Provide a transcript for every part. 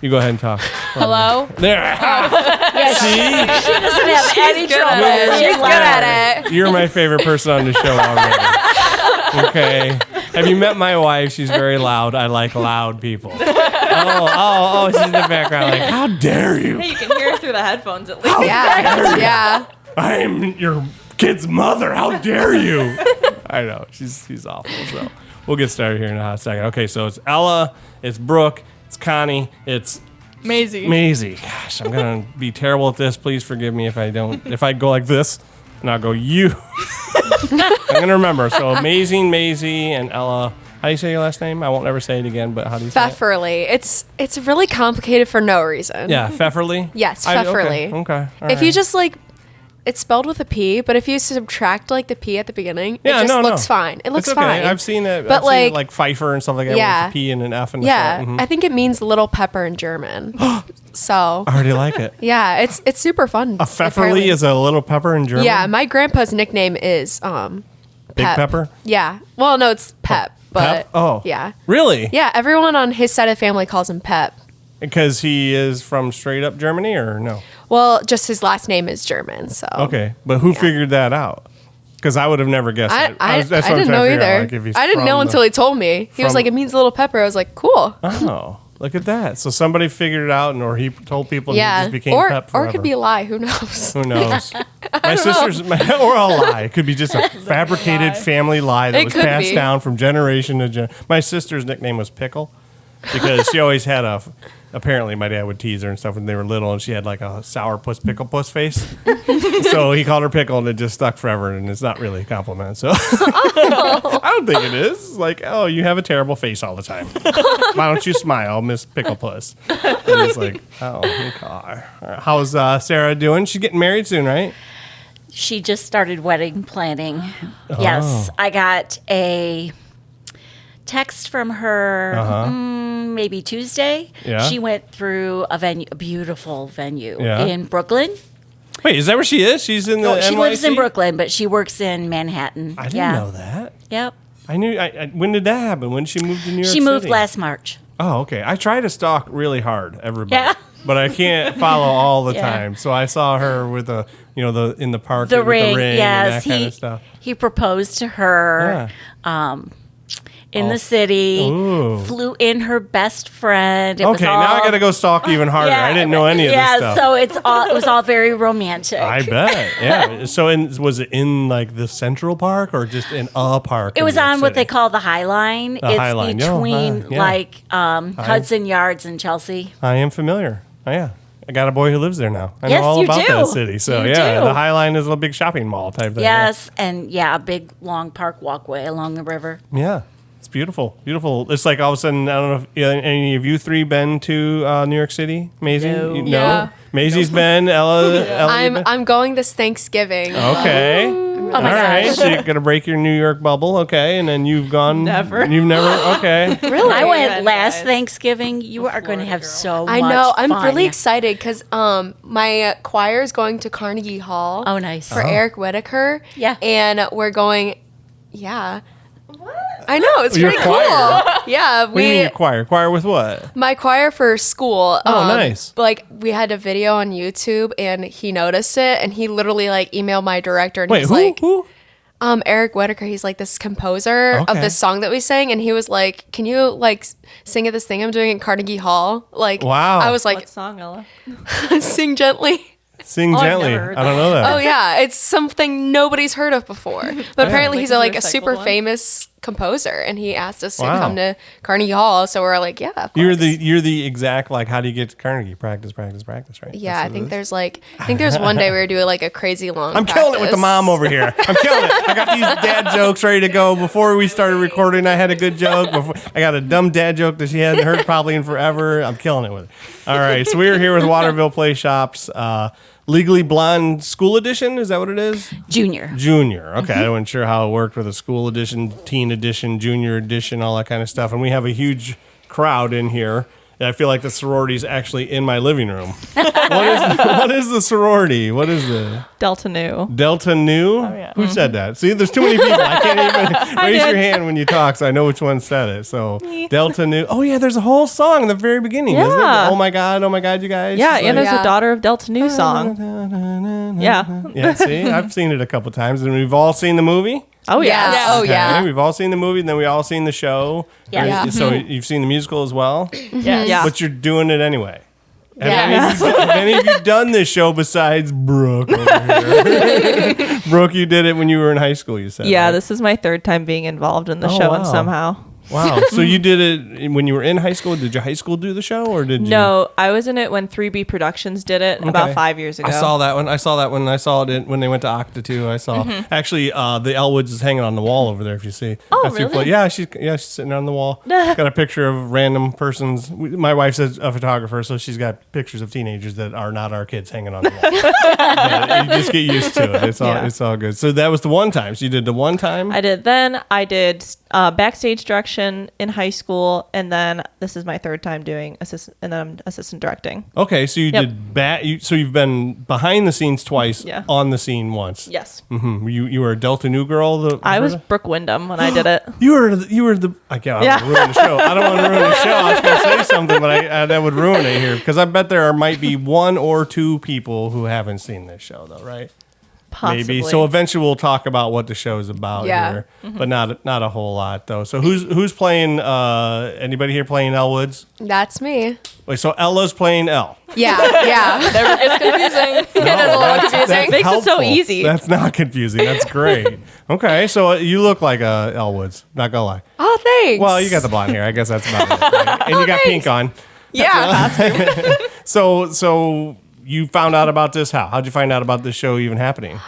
You go ahead and talk. Hello? There. Yeah, See? she doesn't have any trouble. She's good at it. You're my favorite person on the show already. Okay. Have you met my wife? She's very loud. I like loud people. Oh, she's in the background like, how dare you? Hey, you can hear it through the headphones at least. Yeah. I am your kid's mother. How dare you? I know. She's awful. So we'll get started here in a hot second. Okay, so it's Ella, it's Brooke, it's Connie, it's Maisie. Gosh, I'm gonna be terrible at this. Please forgive me if I go like this, and I'll go you. I'm gonna remember. So amazing, Maisie and Ella. How do you say your last name? I won't ever say it again, but how do you say it? Pfefferly. It's really complicated for no reason. Yeah, Pfefferly? Yes, Pfefferly. Okay. All If you right. just it's spelled with a P, but if you subtract the P at the beginning, it Yeah, just looks fine. It looks it's okay. fine. I've seen it. But I've seen it like Pfeiffer and stuff like that yeah. with a P and an F and yeah, stuff. I think it means little pepper in German. So I already like it. yeah, it's super fun. A Pfefferly is a little pepper in German? Yeah, my grandpa's nickname is Big Pepper? Yeah. Well, no, it's Pep. But Pep? Oh. yeah. Really? Yeah, everyone on his side of the family calls him Pep. Because he is from straight up Germany or no? Well, just his last name is German, so. Okay, but who figured that out? Because I would have never guessed it. I That's what I'm didn't trying know to figure out, either. like, if he's I didn't from know until he told me. He was from- like, it means little pepper. I was like, cool. Oh, look at that. So somebody figured it out, or he told people and it Yeah. just became Or Pep forever. it could be a lie. Who knows? Who knows? My sister's, or a lie. It could be just a fabricated family lie that It was could passed be. down from generation to generation. My sister's nickname was Pickle because she always had apparently my dad would tease her and stuff when they were little, and she had like a sourpuss pickle puss face. So he called her Pickle, and it just stuck forever, and it's not really a compliment. So I don't think it is. It's like, oh, you have a terrible face all the time. Why don't you smile, Miss Pickle Puss? And it's like, oh, okay. All right. How's Sarah doing? She's getting married soon, right? She just started wedding planning. Yes, I got a text from her maybe Tuesday. Yeah. She went through a beautiful venue Yeah. in Brooklyn. Wait, is that where she is? She's in the No, she NYC? lives in Brooklyn, but she works in Manhattan. I didn't know that. Yep. I knew. When did that happen? When did she move to New York She moved City? last March. Oh, okay. I try to stalk really hard, everybody. Yeah. But I can't follow all the Yeah. time. So I saw her with the in the park The with ring, the ring yes. and that kind of stuff. He proposed to her. In the city, Ooh. flew in her best friend. It was Okay, now I all- got to go stalk even harder. I didn't know any of this stuff. so it was all very romantic. I bet. Yeah. So was it in like the Central Park or just in a park? It was on what they call the High Line. The It's High Line. between Yeah. Hudson Yards and Chelsea. I am familiar. Oh, yeah. I got a boy who lives there now. I Yes, know all you about do. that city. So, You yeah, do. the High Line is a big shopping mall type thing. Yes, and a big long park walkway along the river. Yeah. It's beautiful. Beautiful. It's like all of a sudden, I don't know if any of you three been to New York City? Maisie? No. You- Yeah. Maisie's been. Ella? you been? I'm going this Thanksgiving. Okay. Oh All my right. gosh. So you're going to break your New York bubble. Okay. And then you've gone. Never. You've never. Okay. Really? I went Amen, last guys. Thanksgiving. You are going to Florida have girl. so much I know. I'm fun. really excited because my choir is going to Carnegie Hall. Oh, nice. For Eric Whitaker. Yeah. And we're going. Yeah. I know, it's Your pretty choir? cool. Yeah, What do you mean your choir? Choir with what? my choir for school. Oh, nice. Like we had a video on YouTube, and he noticed it, and he literally emailed my director, and Wait, he's who? like, Who? Eric Whitaker. He's like this composer of Okay. this song that we sang, and he was like, "Can you sing at this thing I'm doing at Carnegie Hall?" Wow. I was like, What song, Ella? "Sing gently." Sing I've gently. never heard I don't know that. Oh yeah, it's something nobody's heard of before. But apparently Like he's the a recycled super one? famous composer, and he asked us to Wow. come to Carnegie Hall. So we're like, yeah, of You're course. the exact how do you get to Carnegie? Practice, right? Yeah, That's I what think it is. there's one day we were doing a crazy long. I'm killing it with the practice. mom over here. I'm killing it. I got these dad jokes ready to go. Before we started recording, I had a good joke. I got a dumb dad joke that she hadn't heard probably in forever. I'm killing it with it. All right, so we are here with Waterville Playshop's Legally Blonde School Edition. Is that what it is? Junior. Junior. Okay, I wasn't sure how it worked with a school edition, teen edition, junior edition, all that kind of stuff. And we have a huge crowd in here. I feel like the sorority is actually in my living room. What is the sorority? What is the Delta Nu. Delta Nu? Oh, yeah. Who said that? See, there's too many people. I can't even raise your hand when you talk, so I know which one said it. So Delta Nu. Oh yeah, there's a whole song in the very beginning, isn't it? Yeah. Oh my God, you guys. Yeah, She's and like, there's a Daughter of Delta Nu song. Yeah. yeah. See, I've seen it a couple times, and we've all seen the movie. Oh, yeah. Yes. Oh, yeah. We've all seen the movie, and then we all seen the show. Yeah. Yeah. So you've seen the musical as well, Yeah. but you're doing it anyway. Yeah. Have any of you done this show besides Brooke over here? Brooke, you did it when you were in high school, you said. Yeah, right? this is my third time being involved in the Oh, show wow. and somehow. Wow. So you did it when you were in high school? Did your high school do the show, or did you? No, I was in it when 3B Productions did it Okay. about 5 years ago. I saw that one. I saw it when they went to Octa too. I saw actually the Elle Woods is hanging on the wall over there. If you see, Oh, That's your really? Yeah, she's sitting on the wall. Got a picture of random persons. My wife's a photographer, so she's got pictures of teenagers that are not our kids hanging on the wall. Yeah, you just get used to it. It's all good. So that was the one time. So you did the one time. I did backstage direction in high school, and then this is my third time doing assistant directing. Okay, so you Yep. did so you've been behind the scenes twice, Yeah. on the scene once. Yes. You were a Delta Nu girl. I was Brooke Wyndham when I did it. You were the. I can't Yeah. ruin the show. I don't want to ruin the show. I was going to say something, but that would ruin it here because I bet might be one or two people who haven't seen this show, though, right? Possibly. Maybe. So eventually we'll talk about what the show is about Yeah. here, but not a whole lot though. So who's playing? Anybody here playing Elle Woods? That's me. Wait, so Ella's playing Elle. Yeah. It's confusing. It is a little confusing. Makes it so helpful. easy. That's not confusing. That's great. Okay, so you look like Elle Woods. Not gonna lie. Oh, thanks. Well, you got the blonde hair. I guess that's about it. Right? And you got pink on. Yeah. So you found out about this how? How'd you find out about this show even happening?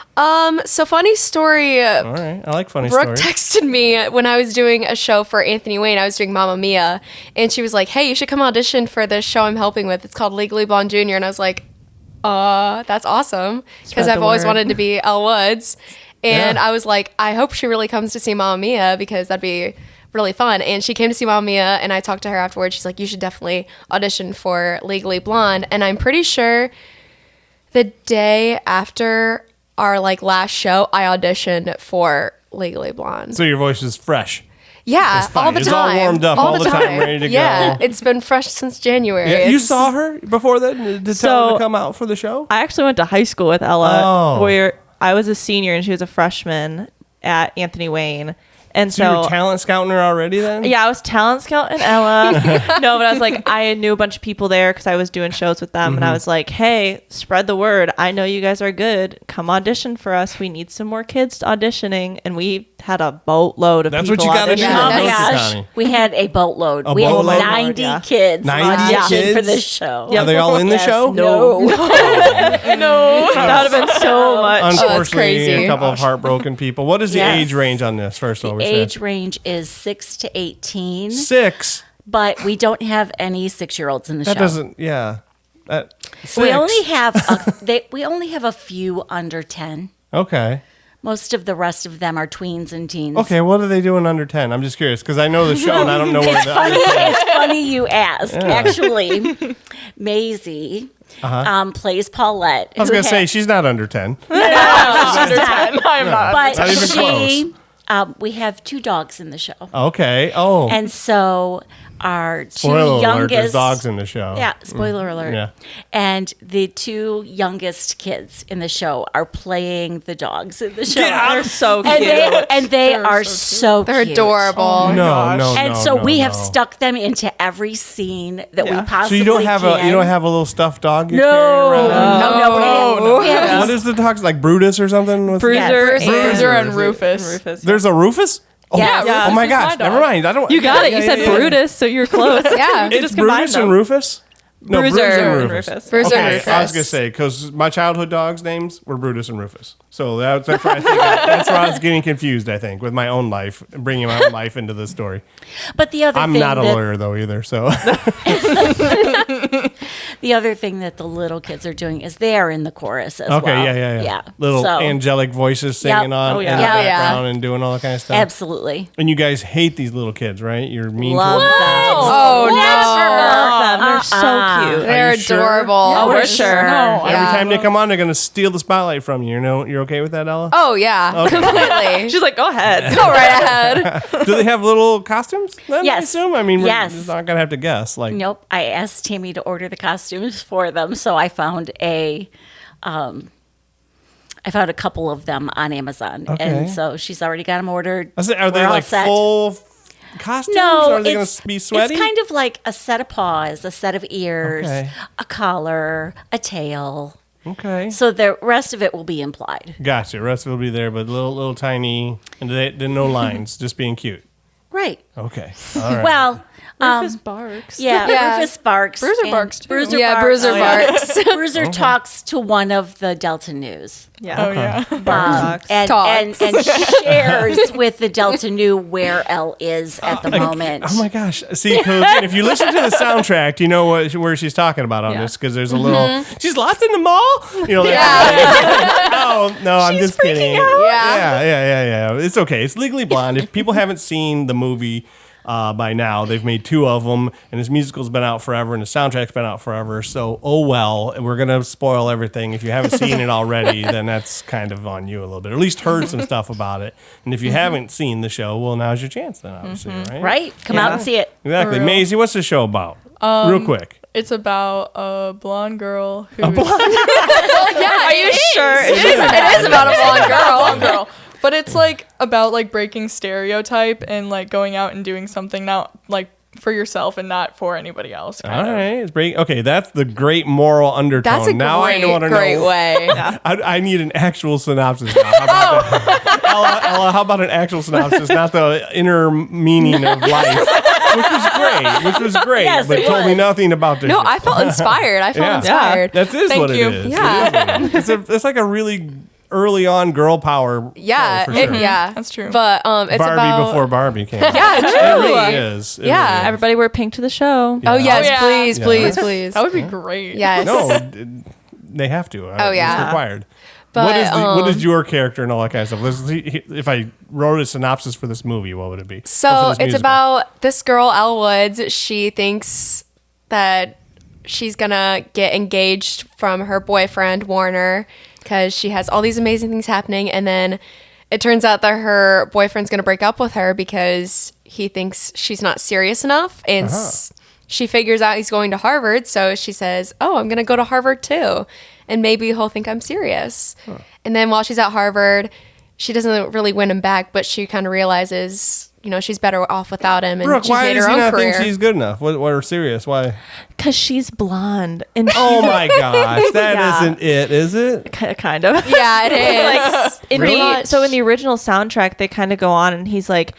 So funny story. All right, I like funny Brooke stories. texted me when I was doing a show for Anthony Wayne. I was doing Mamma Mia, and she was like, "Hey, you should come audition for this show I'm helping with. It's called Legally Blonde Jr." And I was like, that's awesome," because Spread I've the always word. wanted to be Elle Woods. And Yeah. I was like, I hope she really comes to see Mamma Mia because that'd be really fun. And she came to see Mamma Mia, and I talked to her afterwards. She's like, "You should definitely audition for Legally Blonde." And I'm pretty sure the day after our last show, I auditioned for Legally Blonde. So your voice is fresh. Yeah, It's fine. all the It's time. all warmed up all the time, ready to Yeah, go. it's been fresh since January. Yeah, you It's- saw her before that to tell her So- to come out for the show. I actually went to high school with Ella, Oh. where I was a senior and she was a freshman at Anthony Wayne. And So you so were talent scouting her already then? yeah, I was talent scout and Ella. No, but I was like, I knew a bunch of people there because I was doing shows with them. And I was like, hey, spread the word. I know you guys are good. Come audition for us. We need some more kids auditioning. And we had a boatload of That's people what you gotta do. audition. Oh my Don't you, gosh, Connie? we had a boatload. A We had boatload? 90 Yeah. kids 90 audition for kids? this show. Are they all in the Yes. show? No. That would have been so much. Unfortunately, crazy. a couple of heartbroken people. What is the Yes. age range on this? First of all, The we age said range is 6 to 18, 6. but we don't have any 6-year-olds in the That show. doesn't. Yeah. That, 6. We only have we only have a few under 10. Okay. Most of the rest of them are tweens and teens. Okay. What are they doing under 10? I'm just curious because I know the show and I don't know where the Funny, under 10. it's funny you ask. Actually, Maisie plays Paulette. I was gonna say she's not under 10. I'm not. but Not even she. We have 2 dogs in the show, Okay. Oh. and so our 2 Spoiler alert, youngest there's dogs in the show. Yeah, spoiler alert. Yeah. And the 2 youngest kids in the show are playing the dogs in the show. They're so and cute. they are so They're cute. adorable. No. And so no, we have no. stuck them into every scene that we Yeah. possibly So you don't have can. a little stuffed dog you're No, carrying around? no. We have What is the dog like Brutus or something? With Bruiser, Bruiser and and Rufus. There's a Rufus? Oh, Yes. Yeah. oh my This is gosh! my dog. Never mind. I don't. You got it. Yeah, You said yeah, yeah. Brutus, so you're close. Yeah. It's just combine Brutus and them. Rufus. No, Bruiser and and Rufus. Rufus. Bruiser and Okay, Rufus. I was gonna say because my childhood dogs' names were Brutus and Rufus, so that's where I think that's where I was getting confused. I think with my own life, bringing my own life into the story. But the other I'm thing not a that, lawyer though either, so the other thing that the little kids are doing is they are in the chorus as okay, well. yeah. Little So, angelic voices singing Yep. on Oh, yeah. in the Yeah, yeah. background and doing all that kind of stuff. absolutely. And you guys hate these little kids, right? You're mean Love to them. them. Oh, no. Love them. They're so cute. They're Are you sure? adorable. Oh, we're sure. No, Every time they come on, they're going to steal the spotlight from you. You're okay with that, Ella? Oh yeah, completely. She's like, go ahead. Go right ahead. Do they have little costumes then, I Yes. assume? I mean, we're Yes. just not going to have to guess. Like, Nope. I asked Tammy to order the costumes for them, so I found a couple of them on Amazon, Okay. and so she's already got them ordered. Are they We're all like set. full costumes? No, or are they going it's to be sweaty? It's kind of like a set of paws, a set of ears, Okay. a collar, a tail. Okay. So the rest of it will be implied. Gotcha. The rest will be there, but little tiny, and they no lines, just being cute. Right. Okay. All right. Well, Rufus barks. yeah, Rufus barks. Bruiser and barks, too. Bruiser Yeah, barks. Bruiser barks. Bruiser talks to one of the Delta News. Yeah. Oh yeah. Talks. And Talks. shares with the Delta New where Elle is at the moment. Oh my gosh! See, again, if you listen to the soundtrack, you know where she's talking about on Yeah. this because there's a little. She's lost in the mall. You know. Oh no, I'm just kidding. Yeah. It's okay. It's Legally Blonde. If people haven't seen the movie by now, they've made 2 of them, and this musical's been out forever, and the soundtrack's been out forever. So, oh well, we're gonna spoil everything. If you haven't seen it already, then that's kind of on you a little bit, or at least heard some stuff about it. And if you haven't seen the show, well, now's your chance. Then obviously, right? Right? Come out and see it. Exactly. For real. Maisie, what's the show about? Real quick. It's about a blonde girl who. Yeah, Are you sure? It is about a blonde girl. blonde girl. But it's like about like breaking stereotype and like going out and doing something not like for yourself and not for anybody else. Kind All of. right. It's break. Okay, that's the great moral undertone. That's a now I want to great know. way. I need an actual synopsis now. How about that? Ella, how about an actual synopsis, not the inner meaning of life? Which was great, Yes, but it told me was. nothing about the No, show. I felt inspired. Inspired. That is Thank what you. it is. Yeah. It is. It's like a really early on girl power. Yeah, show, for sure. yeah, That's true. But it's Barbie about before Barbie came. out. Yeah, It true. really is. It Yeah. really is. Everybody wear pink to the show. Oh yes, Oh, yeah. please, Yeah. please, please. That would be great. Yes. No, they have to. Oh, yeah. It's required. But, what is your character and all that kind of stuff? Let's see, if I wrote a synopsis for this movie, what would it be? Or for So this it's musical? about this girl, Elle Woods. She thinks that she's gonna get engaged from her boyfriend Warner because she has all these amazing things happening, and then it turns out that her boyfriend's gonna break up with her because he thinks she's not serious enough, and she figures out he's going to Harvard, so she says, "Oh, I'm gonna go to Harvard too, and maybe he'll think I'm serious." And then while she's at Harvard, she doesn't really win him back, but she kind of realizes, she's better off without him, and Brooke, she's why made does her he own not career. think she's good enough? What are serious? Why? Because she's blonde. And Oh my gosh, that Yeah. not it, is it? kind of. Yeah, it is. Like in Pretty the much. so in the original soundtrack, they kind of go on, and he's like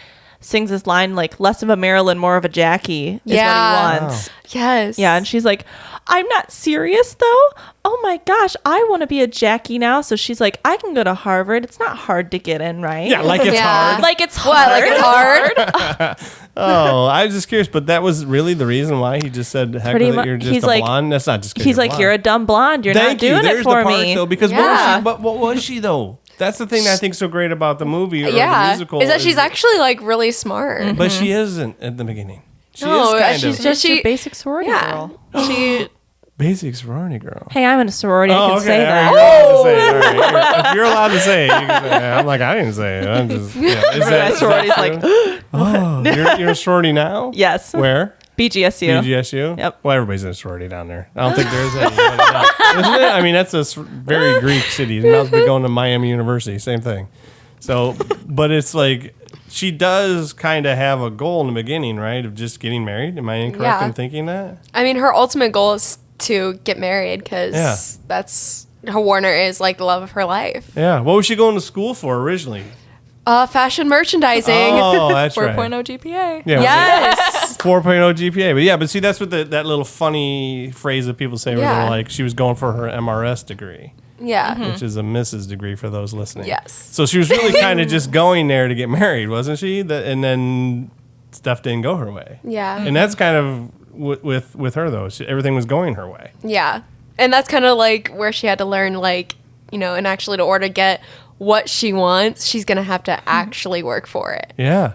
sings this line like less of a Marilyn, more of a Jackie is Yeah. what he wants. Yes. Yeah, and she's like, I'm not serious though. Oh my gosh, I want to be a Jackie now. So she's like, I can go to Harvard. It's not hard to get in, right? Yeah, like it's Yeah. hard. like it's hard. What? Like it's hard? Oh, I was just curious, but that was really the reason why he just said, "Heck Pretty with it, mu- you're just he's a like- blonde." That's not just 'cause He's like, blonde. you're a dumb blonde. You're Thank not doing you. it There's for the part, me. though, because Yeah. what was she though? That's the thing that I think so great about the movie or the Yeah. musical Is that she's actually like really smart. but she isn't at the beginning. She No, is kind she's of Just she- your basic sorority Yeah. girl. She basic sorority girl. Hey, I'm in a sorority. I can say all that. right, you're allowed to say it. All right. If you're allowed to say it, you can say it. I'm like, I didn't say it. I'm just, yeah. Is that sorority's true? like, oh, you're a sorority now? yes. Where? BGSU. BGSU? Yep. Well, everybody's in a sorority down there. I don't think there is anybody now. Isn't it? I mean, that's a very Greek city. You might as well be going to Miami University. Same thing. So, but it's like, she does kind of have a goal in the beginning, right? Of just getting married. Am I incorrect Yeah. in thinking that? I mean, her ultimate goal is to get married because Yeah. that's her Warner is like the love of her life. Yeah. What was she going to school for originally? Fashion merchandising. Oh, that's right. 4.0 GPA. Yeah. Yes. 4.0 GPA. But yeah, but see, that's what that little funny phrase that people say where Yeah. they're like, she was going for her MRS degree, Yeah. which is a Mrs. degree for those listening. Yes. So she was really kind of just going there to get married, wasn't she? And then stuff didn't go her way. Yeah. And that's kind of with her, though. Everything was going her way. Yeah. And that's kind of like where she had to learn, like, and actually to order to get what she wants, she's going to have to actually work for it. Yeah.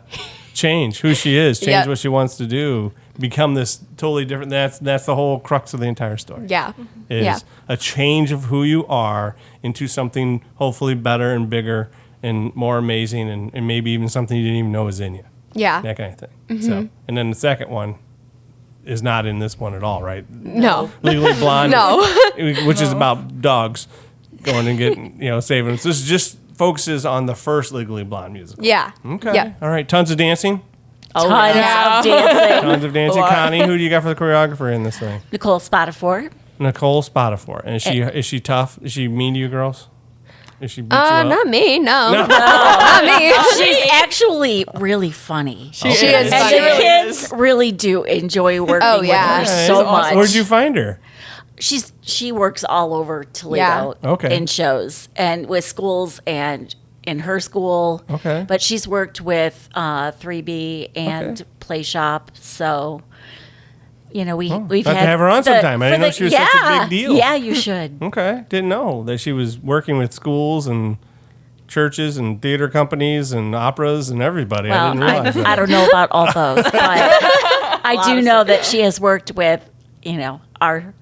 Change who she is, change Yeah. what she wants to do, become this totally different. That's the whole crux of the entire story. Yeah. Is Yeah. a change of who you are into something hopefully better and bigger and more amazing, and maybe even something you didn't even know was in you. Yeah. That kind of thing. So, and then the second one is not in this one at all, right? No. Legally Blonde. No. Which is about dogs going and getting, saving them. So this just focuses on the first Legally Blonde musical. Yeah. Okay. Yeah. All right. Tons of dancing. Tons yeah. of dancing. Tons of dancing. Connie, who do you got for the choreographer in this thing? Nicole Spottifor. Nicole Spottifor. And is she tough? Is she mean to you girls? Is she beat you up? Not me. No. Not me. She's actually really funny. She is And funny. the kids really do enjoy working Oh, yeah. with her Okay. so much. Where'd you find her? She works all over Toledo Okay. in shows and with schools and in her school. Okay. But she's worked with 3B and Okay. Playshop. So, we've Have had to have her on sometime. I didn't know she was such a big deal. Yeah, you should. Okay. Didn't know that she was working with schools and churches and theater companies and operas and everybody. I Well, didn't realize that. I don't know about all those, but I do know that she has worked with, our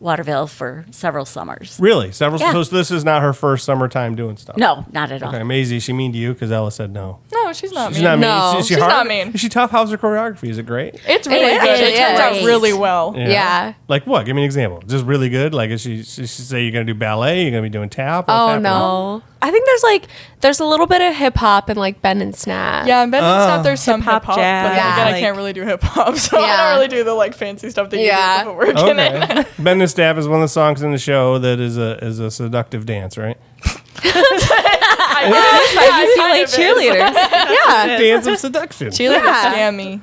Waterville for several summers. Really? Several. Yeah. So this is not her first summertime doing stuff. No, not at all. Okay, Maisie, is she mean to you? Because Ella said no. No, she's not She's mean. not mean. No. Is she She's hard? not mean. Is she tough? How's her choreography? Is it great? It's really It good. is It turns out great. really well. Yeah. Like what? Give me an example. Just really good. Like, is she say you're gonna do ballet? You're gonna be doing tap? What's Oh happening? no. I think there's a little bit of hip hop and like bend and snap. Yeah, and Ben and stuff, there's some hip Hip-hop, hop, but then jazz, again, I like- can't really do hip hop, so I Yeah. don't really do the fancy stuff that you Yeah. do with the footwork in it. Okay. Bend and Stab is one of the songs in the show that is a seductive dance, right? I You like cheerleaders. Yeah. Dance of seduction. Cheerleaders Yeah. scam me.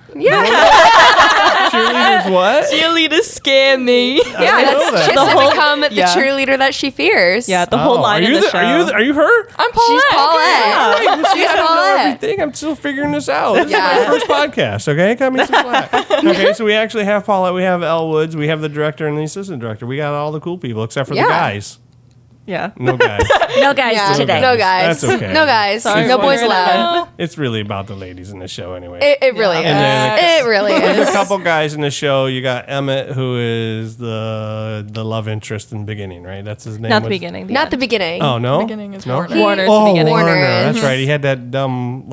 Cheerleaders what? Cheerleaders scam me. Yeah, I know that's that. she The has to whole- become the yeah. cheerleader that she fears. Yeah, the whole line are of you the show. Are you her? I'm Paulette. She's Paulette. She's I don't know Paulette. everything. I'm still figuring this out. This Yeah. is my first podcast, okay? Cut me some slack. Okay, so we actually have Paulette, we have Elle Woods, we have the director and the assistant director. We got all the cool people except for the Yeah. guys. Yeah. No guys. No guys Yeah. today. No guys. That's okay. No guys. Sorry, no boys we're allowed. It's really about the ladies in the show anyway. It really is. And then It really There's is. a couple guys in the show. You got Emmett, who is the love interest in the beginning, right? That's his name. Not the Was- beginning. Not the beginning. Oh no. Beginning is no. Warner. Warner's Oh, the beginning. Warner. Warner That's is- right. He had that dumb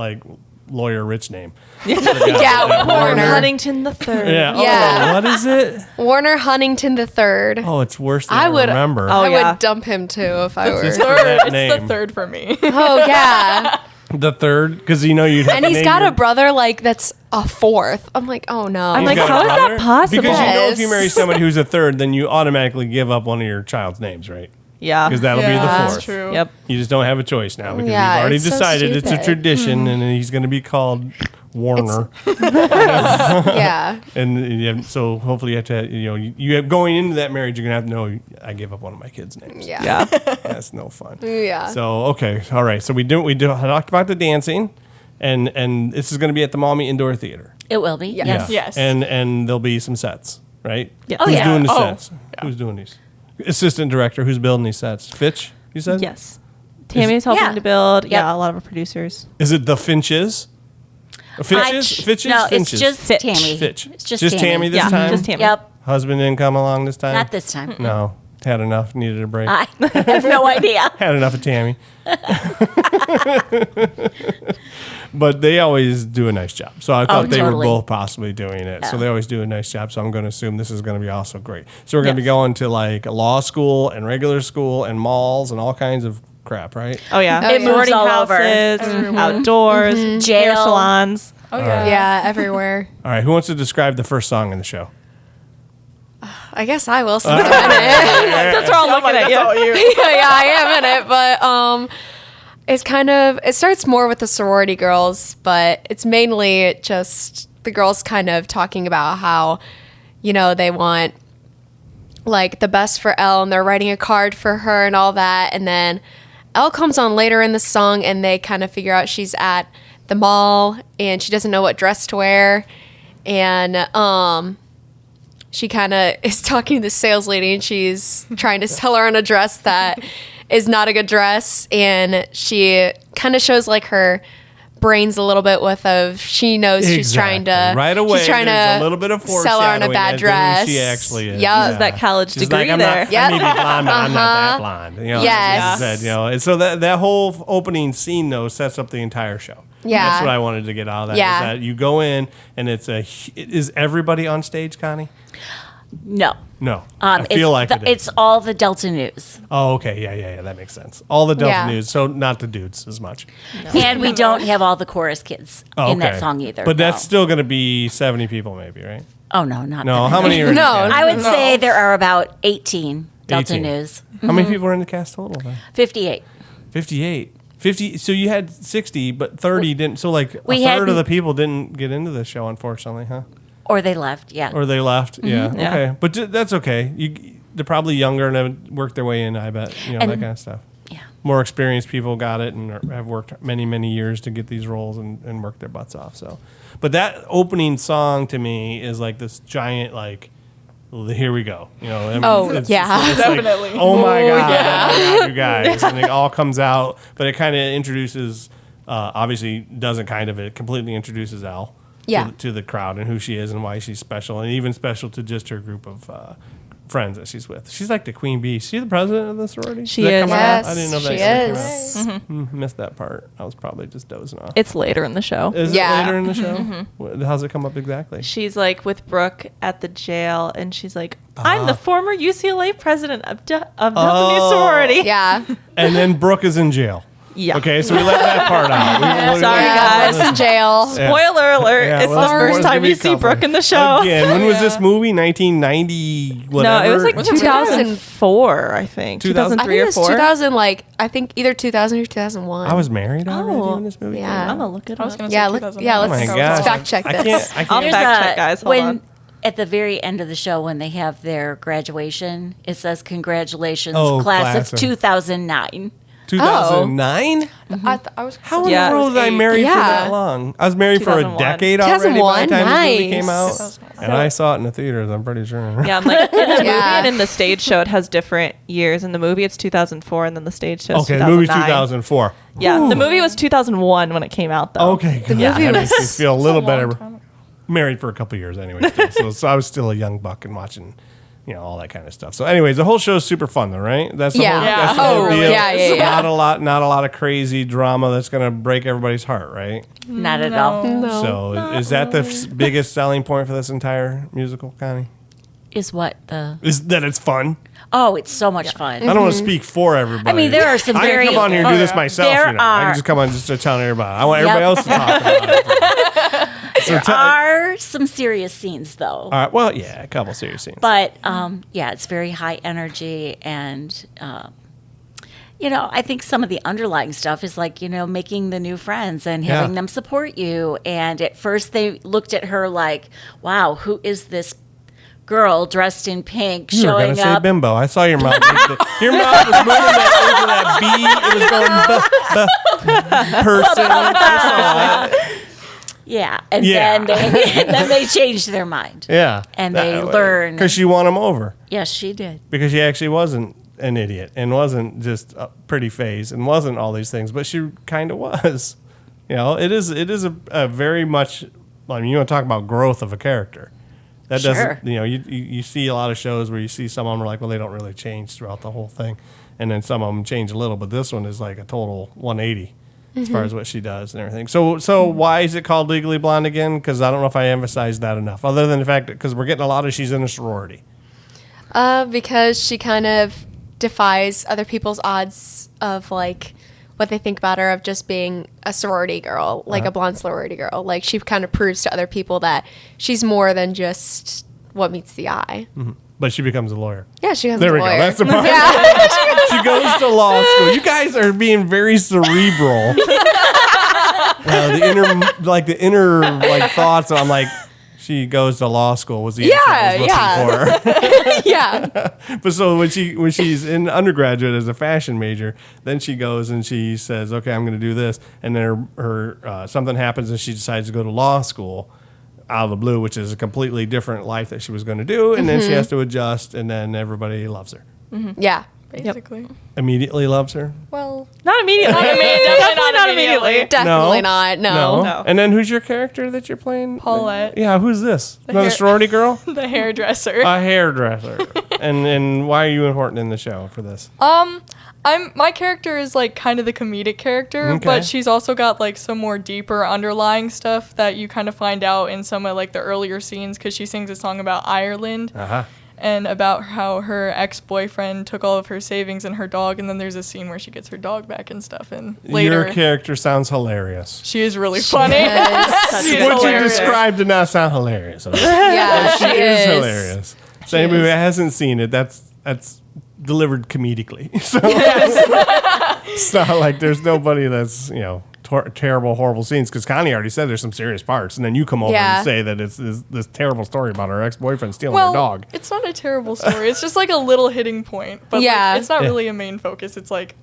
lawyer rich name. Yeah, Warner. Huntington the Third. Yeah. Yeah. Oh, what is it? Warner Huntington III. Oh, it's worse than I I would remember. Oh, I yeah. would dump him too if I were. Just for Third. that It's name. the third for me. Oh yeah. The third, because you'd have And to he's name got your- a brother that's a fourth. I'm like, oh no. I'm He's like, got a how is that brother? possible? Because if you Yes. marry somebody who's a third, then you automatically give up one of your child's names, right? Yeah. Because that'll be the Yeah, fourth. that's true. Yep. You just don't have a choice now because Yeah, you've already it's so decided it's a stupid. tradition, and he's going to be called Warner. Yeah. And so hopefully you have to, you have going into that marriage, you're going to have to know I gave up one of my kids' names. Yeah. Yeah. That's no fun. Yeah. So okay, all right. So we talked about the dancing, and this is going to be at the Maumee Indoor Theater. It will be. Yeah. Yes. Yes. And there'll be some sets, right? Yeah. Oh, Who's yeah. doing the Oh, sets? Who's doing these? Assistant director. Who's building these sets? Fitch. You said. Yes. Tammy's helping Yeah. to build. Yep. Yeah, a lot of our producers. Is it the Finches? Finches. Finches. No, Finches. it's just Fitch. Tammy. Fitch. It's just Tammy Tammy. this Yeah, time. just Tammy. Yep. Husband didn't come along this time. Not this time. No, had enough. Needed a break. I have no idea. Had enough of Tammy. But they always do a nice job. So I thought they were totally. both possibly doing it. So Yeah. they always do a nice job. So I'm going to assume this is going to be also great. So we're going to be Yes. going to like law school and regular school and malls and all kinds of crap, right? Oh yeah. It moves Boarding all over. houses, outdoors, hair Jail. salons. Oh yeah. Yeah, everywhere. All right. Who wants to describe the first song in the show? I guess I will since I'm in it. That's where I'm looking at That's you. all you. yeah, I am in it, but it's it starts more with the sorority girls, but it's mainly just the girls kind of talking about how, they want like the best for Elle and they're writing a card for her and all that. And then Elle comes on later in the song and they kind of figure out she's at the mall and she doesn't know what dress to wear. And she kind of is talking to the sales lady and she's trying to sell her on a dress that is not a good dress. And she kind of shows like her brains a little bit with of she knows she's trying to right away. she's trying there's to a little bit of sell her on a foreshadowing bad as to dress. who she actually is. Yep. Is that college She's degree like, there? I may be blonde, but I'm not that blonde. Yes. Said, and so that whole opening scene though sets up the entire show. Yeah. That's what I wanted to get out of that. Yeah. Is that you go in and is everybody on stage, Connie? No. No. I feel like it is. It's all the Delta News. Oh, okay. Yeah. That makes sense. All the Delta Yeah. News, so not the dudes as much. And we don't have all the chorus kids Oh, in that okay. song either. But that's no. still going to be 70 people, maybe, right? Oh, no, not No. that How many are in No. the cast? I would say there are about 18 Delta 18. News. How many people are in the cast total then? 58. 58. 50. So you had 60, but 30 didn't. So like a We third of hadn't- the people didn't get into the show, unfortunately, huh? Or they left, yeah. Or they left. Yeah. Yeah. Okay. But that's okay. They're probably younger and have worked their way in, I bet. That And- kind of stuff. Yeah. More experienced people got it and have worked many, many years to get these roles and work their butts off. So, but that opening song to me is like this giant, like, here we go. Oh, yeah. it's like, Definitely. oh my God, you guys. And it all comes out, but it kind of introduces, obviously doesn't kind of, it completely introduces Elle Yeah. to the crowd and who she is and why she's special, and even special to just her group of friends that she's with. She's like the queen bee. Is she the president of the sorority? She Did that is. come out? Yes, I didn't know that she yet is. came out. Missed that part. I was probably just dozing off. It's later in the show. Is Yeah. it later in the show? How's it come up exactly? She's like with Brooke at the jail, and she's like, "I'm the former UCLA president of Delta Nu sorority." Yeah. And then Brooke is in jail. Yeah. Okay, so we left that part out. Sorry, guys. Brooke's in jail. Spoiler alert! Yeah, it's well, the there's first gonna time be you a see couple. Brooke in the show. Again, when was this movie? 1990, whatever? No, it was like Was it 2004, I think. 2000? I 2003 think or it's 4. 2000, I think either 2000 or 2001. I was married already Oh. when this movie came Yeah. out. I'm gonna look it I was up. gonna Yeah, say look, 2009. yeah, Oh let's, my let's gosh. fact check I this. can't. I'll There's fact check, guys. Hold when on. at the very end of the show when they have their graduation, it says congratulations, Oh, class class of of- 2009. 2009? I was How in Yeah. the world was I 8. married for Yeah. that long? I was married for a 2001. decade already by the 2001, time this movie came out. nice. And I saw it in the theaters, I'm pretty sure. Yeah, I'm like in the movie Yeah. and in the stage show, it has different years. In the movie, it's 2004, and then the stage show is Okay, the 2009. movie's 2004. Yeah, the movie was 2001 when it came out, though. Okay, good. movie That makes me was feel a little long better. time ago. Married for a couple years anyway. Still. So I was still a young buck and watching, all that kind of stuff. So, anyways, the whole show is super fun, though, right? That's the Yeah. whole, Yeah. that's the whole Oh, deal. yeah, yeah, It's yeah. Not a lot of crazy drama that's gonna break everybody's heart, right? Not at all. So, is that the biggest selling point for this entire musical, Connie? Is what the Is that it's fun? Oh, it's so much fun. I don't want to speak for everybody. I mean, there are some I very- can come on here and do this Oh, myself. there I can are- just come on just to tell everybody. I want Yep. everybody else to talk about it. So There tell- are some serious scenes though. All right. Well, yeah, a couple serious scenes. But yeah, it's very high energy, and I think some of the underlying stuff is like making the new friends and having Yeah. them support you. And at first, they looked at her like, "Wow, who is this girl dressed in pink You were showing gonna say up?" bimbo. I saw your mouth. Your mouth was moving over that B. It was going person. I saw it. Yeah, and Yeah. then they changed their mind. Yeah. And they learn. because she won him over. Yes, she did. Because she actually wasn't an idiot and wasn't just a pretty face and wasn't all these things, but she kind of was. It is a very much. I mean, you want to talk about growth of a character. That Sure. doesn't. You see a lot of shows where you see some of them are like, well, they don't really change throughout the whole thing, and then some of them change a little, but this one is like a total 180 as far as what she does and everything. So why is it called Legally Blonde again? Because I don't know if I emphasized that enough. Other than the fact that because we're getting a lot of she's in a sorority. Because she kind of defies other people's odds of like what they think about her of just being a sorority girl, like a blonde sorority girl. Like she kind of proves to other people that she's more than just what meets the eye. But she becomes a lawyer. Yeah, she becomes There a we lawyer. go. That's the part. Yeah. She goes to law school. You guys are being very cerebral. The inner thoughts. I'm like, she goes to law school. Was the answer I was looking for. Yeah. But so when she's in undergraduate as a fashion major, then she goes and she says, "Okay, I'm going to do this," and then her something happens and she decides to go to law school out of the blue, which is a completely different life that she was going to do, and then she has to adjust, and then everybody loves her. Yeah. basically. Immediately loves her. Well, Not immediately. Definitely not immediately. Definitely not. No. No. And then who's your character that you're playing? Paulette. Yeah, who's this? Another hair- sorority girl? the hairdresser. A hairdresser. and why are you important in the show for this? My character is like kind of the comedic character, Okay. but she's also got like some more deeper underlying stuff that you kind of find out in some of like the earlier scenes, because she sings a song about Ireland. Uh-huh. And about how her ex-boyfriend took all of her savings and her dog, and then there's a scene where she gets her dog back and stuff. And later, Your character sounds hilarious. she is really funny. Yes. She is What you hilarious. described did not sound hilarious. Yeah, She is hilarious. So anybody who hasn't seen it, that's delivered comedically. So it's not like there's nobody that's, terrible, horrible scenes, because Connie already said there's some serious parts, and then you come over and say that it's this terrible story about her ex-boyfriend stealing her dog. It's not a terrible story. It's just like a little hitting point, but Yeah. it's not really a main focus. It's like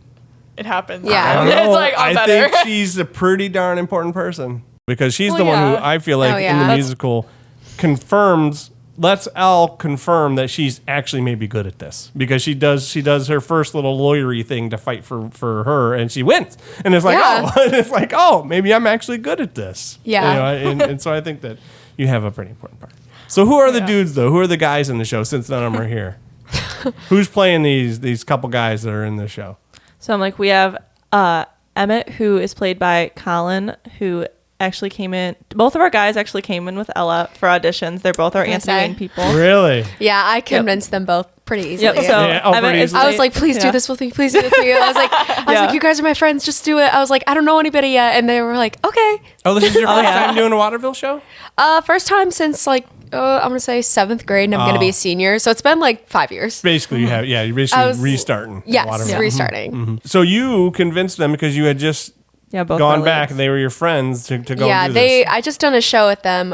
it happens. Yeah. I don't It's know. like I better. think she's a pretty darn important person, because she's Well, the one who yeah. I feel like Oh, in yeah. the That's- musical lets Elle confirm that she's actually maybe good at this, because she does her first little lawyery thing to fight for her, and she wins, and it's like maybe I'm actually good at this. Yeah. And so I think that you have a pretty important part. So who are the dudes though? Who are the guys in the show, since none of them are here? Who's playing these couple guys that are in the show? So I'm like, we have Emmett, who is played by Colin, who actually came in. Both of our guys actually came in with Ella for auditions. They're both our Yes, Anthony I- Wayne people. Really? Yeah, I convinced them both pretty easily. Yep. So Yeah, oh, Emmett pretty is easily. I was like, please do this with me. Please do this with me. I was like, you guys are my friends. Just do it. I was like, I don't know anybody yet. And they were like, okay. Oh, this is your first time doing a Waterville show? First time since like, I'm going to say 7th grade, and I'm going to be a senior. So it's been like 5 years. Basically, you're I basically was- restarting. Yes, Waterville. restarting. So you convinced them because you had just both gone our back leads. and they were your friends to go Yeah, do this. I just done a show with them.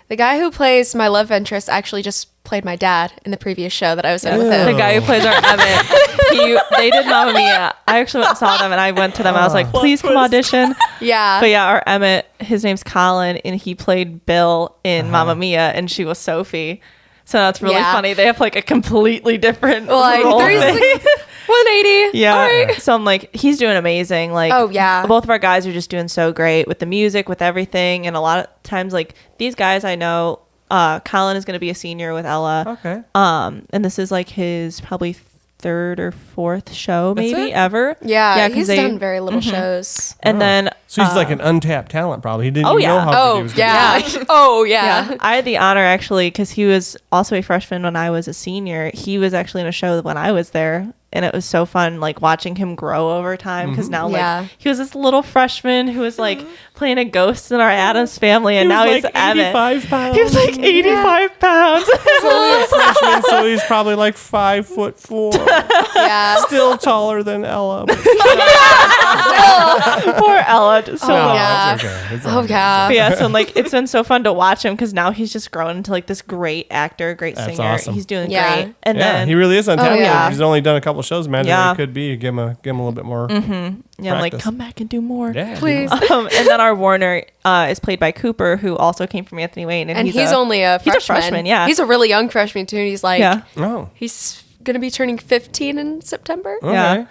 The guy who plays my love interest actually just played my dad in the previous show that I was in with The him. guy who plays our Emmett, they did Mamma Mia. I actually went and saw them, and I went to them. I was like, please come audition. Yeah. But yeah, our Emmett, his name's Colin, and he played Bill in Mamma Mia, and she was Sophie. So that's really Yeah. funny. They have like a completely different like role. 180. Yeah. All right. So I'm like, he's doing amazing. Like, Oh, yeah. Both of our guys are just doing so great with the music, with everything. And a lot of times, like, these guys I know, Colin is going to be a senior with Ella. Okay. And this is like his probably 3rd or 4th show, That's maybe it? ever. Yeah, 'cause he's they- done very little shows. And then, So he's like an untapped talent, probably. He didn't Oh, even know yeah. how good he Oh, was gonna yeah. be. Oh, yeah. yeah, I had the honor actually, because he was also a freshman when I was a senior. He was actually in a show when I was there. And it was so fun, like watching him grow over time. Because now, like, Yeah. he was this little freshman who was like playing a ghost in our Addams Family, and He now was he's like Emmett. 85 pounds. He was like 85 pounds. He's only a freshman, so he's probably like 5'4". Yeah. Still taller than Ella. But Poor Ella, just so no, little. yeah. it's okay. It's Oh, all good. yeah. But yeah, so like it's been so fun to watch him because now he's just grown into like this great actor, great That's singer. awesome. He's doing Yeah. great. And Yeah, then he really is untapped. yeah. He's only done a couple shows. Imagine Yeah. what he could be. Give him a little bit more. yeah, I'm like, practice. come back and do more. Yeah, Please. And then our Warner is played by Cooper, who also came from Anthony Wayne, And he's only a freshman. He's a freshman, yeah. He's a really young freshman, too. And he's like, Yeah. Oh. he's going to be turning 15 in September. Okay. Yeah.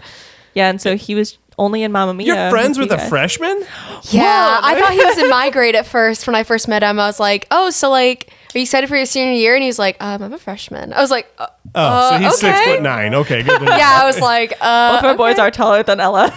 Yeah, and so he was only in Mamma Mia. You're friends with you a guys. freshman? Yeah, I thought he was in my grade at first when I first met him. I was like, oh, so like, are you excited for your senior year? And he's like, I'm a freshman. I was like, Oh, so he's okay. 6'9". Okay, good. to know. Yeah, I was like, Both of our boys are taller than Ella.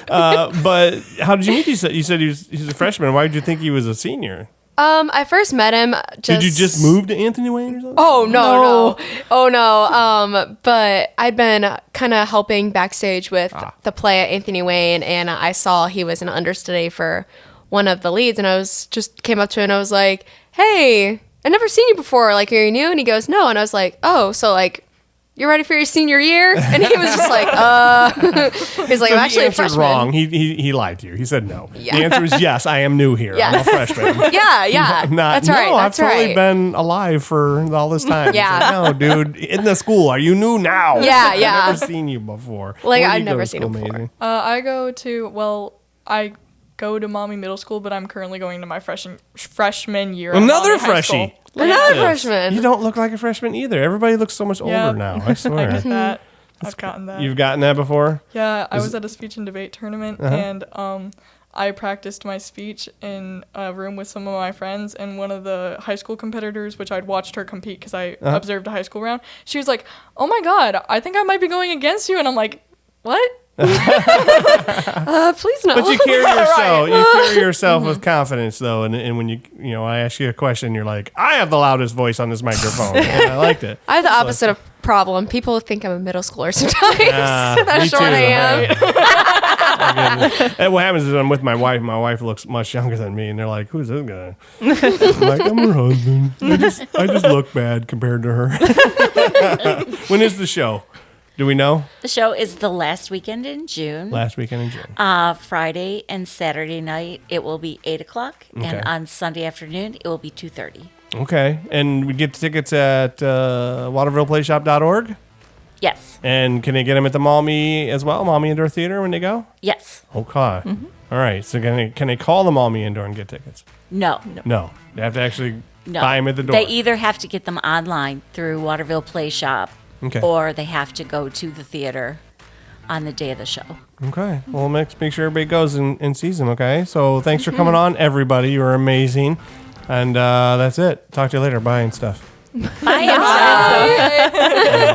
But how did you meet? You said he's a freshman. Why did you think he was a senior? I first met him Did you just move to Anthony Wayne or something? Oh no. Oh no. But I'd been kind of helping backstage with the play at Anthony Wayne, and I saw he was an understudy for one of the leads, and I was just came up to him and I was like, "Hey, I've never seen you before. Like, are you new?" And he goes, "No." And I was like, "Oh, so like, you're ready for your senior year?" And he was just like, he's like, So "I'm he actually a answered freshman." wrong. He lied to you. He said no. Yeah. The answer is yes. I am new here. I'm a Yes. freshman. Yeah. That's right. No, That's I've totally right. been alive for all this time. It's Yeah. like, no, dude, in the school. Are you new now? Yeah, I've yeah. never seen you before. Like, Where do I'd you go never to seen school, him before. Maisie? I go to, well, I go to Maumee Middle School, but I'm currently going to my freshman year. at Another Maumee High School. freshie. Another Yes. freshman. You don't look like a freshman either. Everybody looks so much Yeah. older now. I I swear. get that. I've gotten that. You've gotten that before? Yeah, I was at a speech and debate tournament, and I practiced my speech in a room with some of my friends, and one of the high school competitors, which I'd watched her compete because I observed a high school round, she was like, "Oh my God, I think I might be going against you," and I'm like, "What?" Please no. But you carry yourself. You carry yourself with confidence, though. And when I ask you a question, you're like, "I have the loudest voice on this microphone." And I liked it. I have the opposite of problem. People think I'm a middle schooler sometimes. That's Me short too, I am. right? And what happens is I'm with my wife. My wife looks much younger than me, and they're like, "Who's this guy?" I'm like, "I'm her husband." I just look bad compared to her. When is the show? Do we know? The show is the last weekend in June. Last weekend in June. Friday and Saturday night, it will be 8 o'clock. Okay. And on Sunday afternoon, it will be 2:30. Okay. And we get tickets at watervilleplayshop.org. Yes. And can they get them at the Maumee as well? Maumee Indoor Theater when they go? Yes. Okay. All right. So can they call the Maumee Indoor and get tickets? No. No. They have to actually No. buy them at the door. They either have to get them online through Waterville Playshop, Okay. or they have to go to the theater on the day of the show. Okay. Well, make sure everybody goes and sees them, okay? So thanks for coming on, everybody. You were amazing. And that's it. Talk to you later. Bye and stuff. Bye. And stuff.